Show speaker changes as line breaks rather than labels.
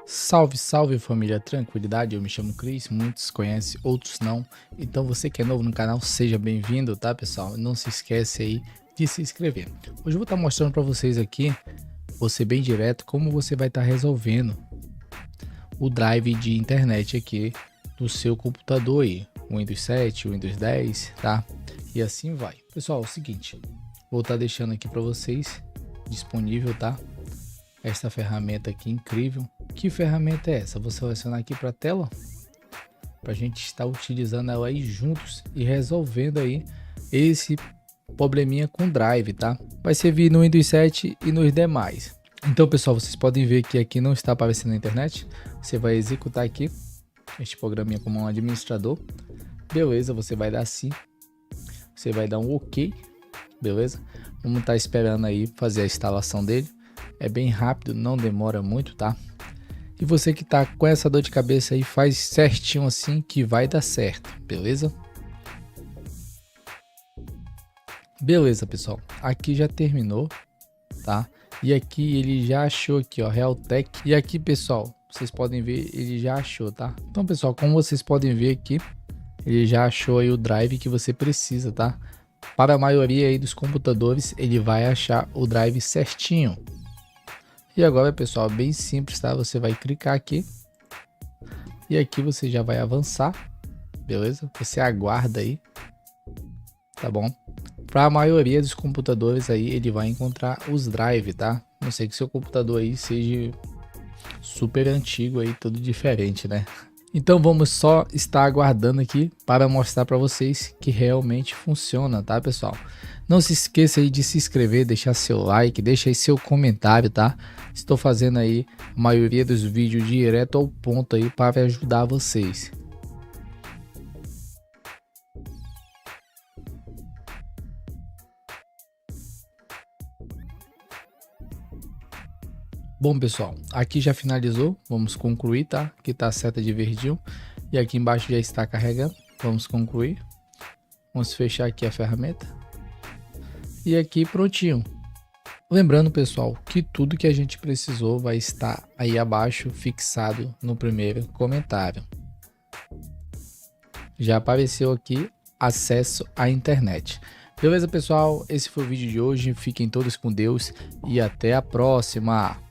Salve, salve família, tranquilidade, eu me chamo Cris, muitos conhecem, outros não, então você que é novo no canal, seja bem-vindo, tá pessoal? Não se esquece aí de se inscrever. Hoje eu vou estar mostrando para vocês aqui, vou ser bem direto, como você vai estar resolvendo o drive de internet aqui do seu computador aí, Windows 7, Windows 10, tá? E assim vai. Pessoal, é o seguinte, vou estar deixando aqui para vocês disponível, tá? Esta ferramenta aqui incrível. Que ferramenta é essa? Vou selecionar aqui para a tela para a gente estar utilizando ela aí juntos e resolvendo aí esse probleminha com Drive, tá? Vai servir no Windows 7 e nos demais. Então, pessoal, vocês podem ver que aqui não está aparecendo na internet. Você vai executar aqui este programinha como um administrador. Beleza, você vai dar sim. Você vai dar um OK. Beleza? Vamos estar esperando aí fazer a instalação dele. É bem rápido, não demora muito, tá? E você que tá com essa dor de cabeça aí, faz certinho assim que vai dar certo, beleza? Beleza, pessoal. Aqui já terminou, tá? E aqui ele já achou aqui, ó, Realtek. E aqui, pessoal, vocês podem ver, ele já achou, tá? Então, pessoal, como vocês podem ver aqui, ele já achou aí o drive que você precisa, tá? Para a maioria aí dos computadores, ele vai achar o drive certinho. E agora, pessoal, bem simples, tá? Você vai clicar aqui e aqui você já vai avançar, beleza? Você aguarda aí, tá bom? Para a maioria dos computadores aí, ele vai encontrar os drive, tá? Não sei que seu computador aí seja super antigo aí, tudo diferente, né? Então vamos só estar aguardando aqui para mostrar para vocês que realmente funciona, tá, pessoal? Não se esqueça aí de se inscrever, deixar seu like, deixa aí seu comentário, tá? Estou fazendo aí a maioria dos vídeos direto ao ponto aí para ajudar vocês. Bom, pessoal, aqui já finalizou, vamos concluir, tá? Aqui tá a seta de verdinho e aqui embaixo já está carregando, vamos concluir. Vamos fechar aqui a ferramenta e aqui prontinho. Lembrando, pessoal, que tudo que a gente precisou vai estar aí abaixo fixado no primeiro comentário. Já apareceu aqui acesso à internet. Beleza, pessoal? Esse foi o vídeo de hoje. Fiquem todos com Deus e até a próxima.